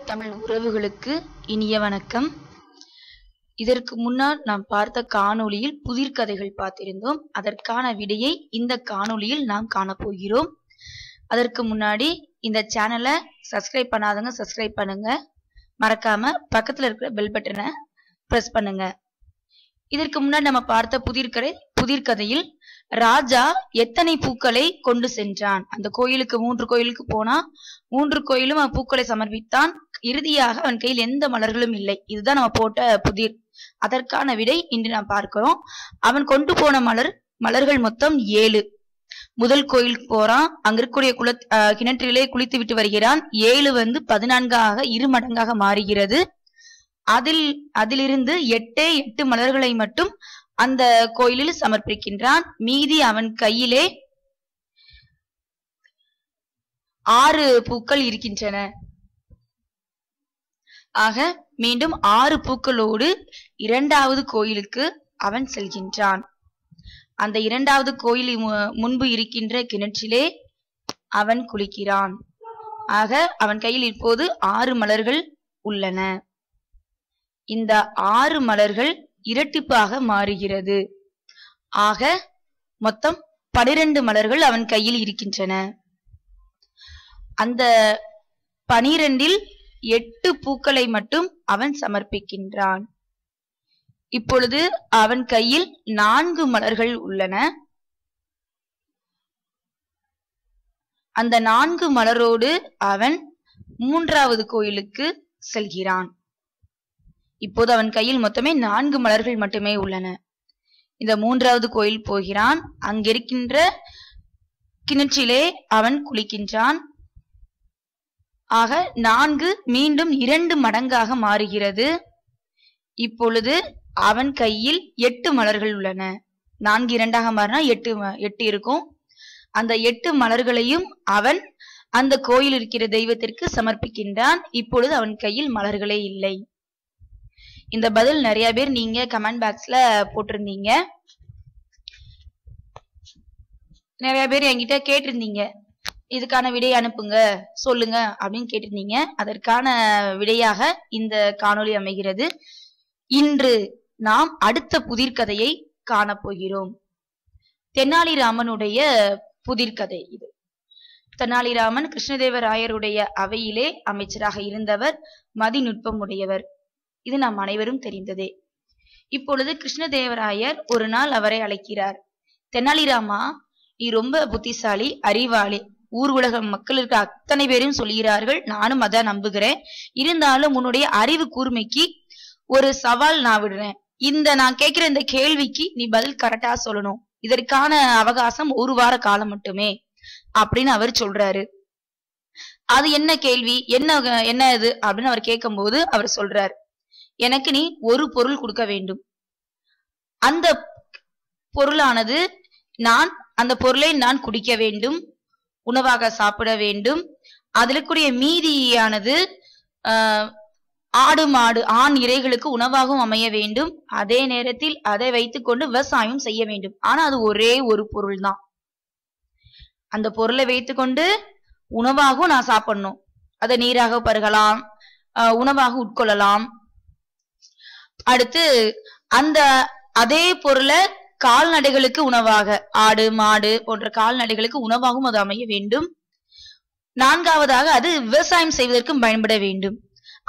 தமிழ் உறவுகளுக்கு இனிய வணக்கம். இதற்கு முன்னால் நாம் பார்த்த காணொளியில் புதிர்கதைகள் பார்த்திருந்தோம். அதற்கான விடையை இந்த காணொளியில் நாம் காணப்போகிறோம். அதற்கு முன்னாடி இந்த சேனலை சப்ஸ்கிரைப் பண்ணாதவங்க சப்ஸ்கிரைப் பண்ணுங்க. மறக்காம பக்கத்துல இருக்கிற பெல் பட்டனை பிரஸ் பண்ணுங்க. இதற்கு முன்னாடி நம்ம பார்த்த புதிர்கதையில் ராஜா எத்தனை பூக்களை கொண்டு சென்றான்? அந்த கோயிலுக்கு 3 கோயிலுக்கு போனா 3 கோயிலும் அவன் பூக்களை சமர்ப்பித்தான். இறுதியாக அவன் கையில் எந்த மலர்களும் இல்லை. இதுதான் நம்ம போட்ட புதிர். அதற்கான விடை இன்று நாம் பார்க்கிறோம். அவன் கொண்டு போன மலர்கள் மொத்தம் 7. முதல் கோயிலுக்கு போறான். அங்க இருக்கக்கூடிய கிணற்றிலே குளித்து விட்டு வருகிறான். 7 14ஆக 2 மடங்காக மாறுகிறது. அதிலிருந்து 8 மலர்களை மட்டும் அந்த கோயிலில் சமர்ப்பிக்கின்றான். மீதி அவன் கையிலே 6 பூக்கள் இருக்கின்றன. ஆக மீண்டும் 6 பூக்களோடு 2வது கோயிலுக்கு அவன் செல்கின்றான். அந்த 2வது கோயிலில் முன்பு இருக்கின்ற கிணற்றிலே அவன் குளிக்கிறான். ஆக அவன் கையில் இப்போது 6 மலர்கள் உள்ளன. இந்த 6 மலர்கள் இரட்டிப்பாக மாறுகிறது. ஆக மொத்தம் 12 மலர்கள் அவன் கையில் இருக்கின்றன. அந்த 12இல் 8 பூக்களை மட்டும் அவன் சமர்ப்பிக்கின்றான். இப்பொழுது அவன் கையில் 4 மலர்கள் உள்ளன. அந்த 4 மலரோடு அவன் 3வது கோயிலுக்கு செல்கிறான். இப்போது அவன் கையில் மொத்தமே 4 மலர்கள் மட்டுமே உள்ளன. இந்த 3வது கோயில் போகிறான். அங்கிருக்கின்ற கிணற்றிலே அவன் குளிக்கின்றான். ஆக 4 மீண்டும் 2 மடங்காக மாறுகிறது. இப்பொழுது அவன் கையில் 8 மலர்கள் உள்ளன. 4 2ஆக மாறினா 8 இருக்கும். அந்த 8 மலர்களையும் அவன் அந்த கோயில் இருக்கிற தெய்வத்திற்கு சமர்ப்பிக்கின்றான். இப்பொழுது அவன் கையில் மலர்களே இல்லை. இந்த பதில் நிறைய பேர் நீங்க கமெண்ட் பாக்ஸ்ல போட்டிருந்தீங்க. நிறைய பேர் என்கிட்ட கேட்டிருந்தீங்க, இதுக்கான விடை அனுப்புங்க சொல்லுங்க அப்படின்னு கேட்டிருந்தீங்க. அதற்கான விடையாக இந்த காணொளி அமைகிறது. இன்று நாம் அடுத்த புதிர்கதையை காணப்போகிறோம். தெனாலிராமனுடைய புதிர்கதை இது. தெனாலிராமன் கிருஷ்ணதேவராயருடைய அவையிலே அமைச்சராக இருந்தவர். மதிநுட்பம் உடையவர். இது நாம் அனைவரும் தெரிந்ததே. இப்பொழுது கிருஷ்ணதேவராயர் ஒரு நாள் அவரை அழைக்கிறார். தெனாலிராமா, நீ ரொம்ப புத்திசாலி, அறிவாளி. ஊர் உலக மக்களுக்கு அத்தனை பேரும் சொல்கிறார்கள், நானும் அதான் நம்புகிறேன். இருந்தாலும் உன்னுடைய அறிவு கூர்மைக்கு ஒரு சவால் நான் விடுறேன். நான் கேட்கிற இந்த கேள்விக்கு நீ பதில் கரெக்டா சொல்லணும். இதற்கான அவகாசம் 1 வார காலம் மட்டுமே அப்படின்னு அவர் சொல்றாரு. அது என்ன கேள்வி, என்ன இது அப்படின்னு அவர் கேட்கும் போது அவர் சொல்றார், எனக்கு நீ ஒரு பொருள் கொடுக்க வேண்டும். அந்த பொருளானது அந்த பொருளை நான் குடிக்க வேண்டும், உணவாக சாப்பிட வேண்டும். அதில் கூடிய மீதியானது ஆடு மாடு ஆண் இறைகளுக்கு உணவாகவும் அமைய வேண்டும். அதே நேரத்தில் அதை வைத்துக்கொண்டு விவசாயம் செய்ய வேண்டும். ஆனா அது ஒரே ஒரு பொருள் தான். அந்த பொருளை வைத்துக்கொண்டு உணவாகவும் நான் சாப்பிடணும். அதை நீராக பருகலாம், உணவாக உட்கொள்ளலாம். அடுத்து அதே பொருளை கால்நடைகளுக்கு உணவாக, ஆடு மாடு போன்ற கால்நடைகளுக்கு உணவாகவும் அது அமைய வேண்டும். 4வதாக அது விவசாயம் செய்வதற்கும் பயன்பட வேண்டும்.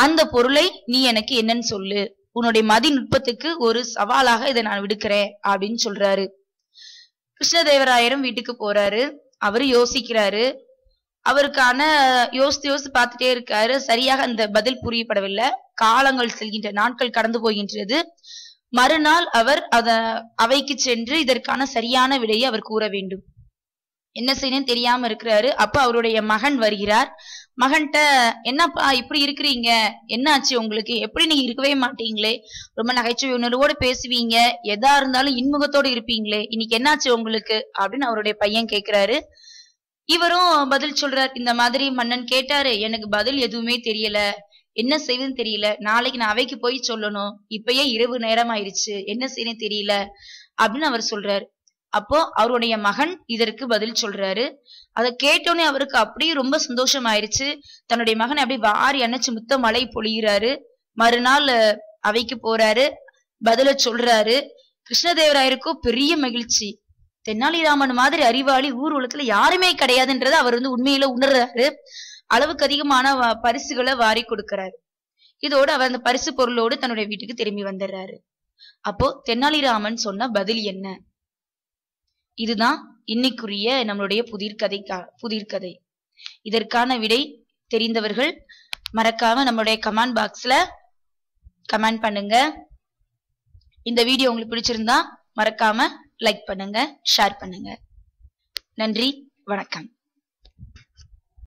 அந்த பொருளை நீ எனக்கு என்னன்னு சொல்லு. உன்னுடைய மதிநுட்பத்துக்கு ஒரு சவாலாக இதை நான் விடுக்கிறேன் அப்படின்னு சொல்றாரு. கிருஷ்ணதேவராயரும் வீட்டுக்கு போறாரு. அவரு யோசிக்கிறாரு. அவருக்கான யோசித்து பார்த்துட்டே இருக்காரு. சரியாக அந்த பதில் புரியப்படவில்லை. காலங்கள் செல்கின்ற, நாட்கள் கடந்து போகின்றது. மறுநாள் அவர் அவைக்கு சென்று இதற்கான சரியான விடையை அவர் கூற வேண்டும். என்ன செய்யணும் தெரியாம இருக்கிறாரு. அப்ப அவருடைய மகன் வருகிறார். மகன்கிட்ட, என்னப்பா இப்படி இருக்கிறீங்க, என்ன ஆச்சு உங்களுக்கு, எப்படி நீங்க இருக்கவே மாட்டீங்களே, ரொம்ப நகைச்சுவை உணர்வோடு பேசுவீங்க, எதா இருந்தாலும் இன்முகத்தோடு இருப்பீங்களே, இன்னைக்கு என்னாச்சு உங்களுக்கு அப்படின்னு அவருடைய பையன் கேட்கிறாரு. இவரும் பதில் சொல்றார், இந்த மாதிரி மன்னன் கேட்டாரு, எனக்கு பதில் எதுவுமே தெரியல, என்ன செய்வதுன்னு தெரியல, நாளைக்கு நான் அவைக்கு போய் சொல்லணும், இப்பயே இரவு நேரம் ஆயிருச்சு, என்ன செய்யணும் தெரியல அப்படின்னு அவர் சொல்றாரு. அப்போ அவருடைய மகன் இதற்கு பதில் சொல்றாரு. அதை கேட்டோன்னே அவருக்கு அப்படியே ரொம்ப சந்தோஷம் ஆயிருச்சு. தன்னுடைய மகனை அப்படியே வாரி அணைச்சு முத்த மழை பொழிகிறாரு. மறுநாள் அவைக்கு போறாரு, பதில சொல்றாரு. கிருஷ்ணதேவராயருக்கோ பெரிய மகிழ்ச்சி. தெனாலிராமன் மாதிரி அறிவாளி ஊர் உலகத்துல யாருமே கிடையாதுன்றத அவர் உண்மையில உணர்றாரு. அளவுக்கு அதிகமான பரிசுகளை வாரி கொடுக்கிறாரு. இதோட அவர் அந்த பரிசு பொருளோடு தன்னுடைய வீட்டுக்கு திரும்பி வந்துடுறாரு. அப்போ தெனாலிராமன் சொன்ன பதில் என்ன? இதுதான் இன்னைக்குரிய நம்மளுடைய புதிர்கதை. இதற்கான விடை தெரிந்தவர்கள் மறக்காம நம்மளுடைய கமெண்ட் பாக்ஸ்ல கமெண்ட் பண்ணுங்க. இந்த வீடியோ உங்களுக்கு பிடிச்சிருந்தா மறக்காம லைக் பண்ணுங்க, ஷேர் பண்ணுங்க. நன்றி, வணக்கம்.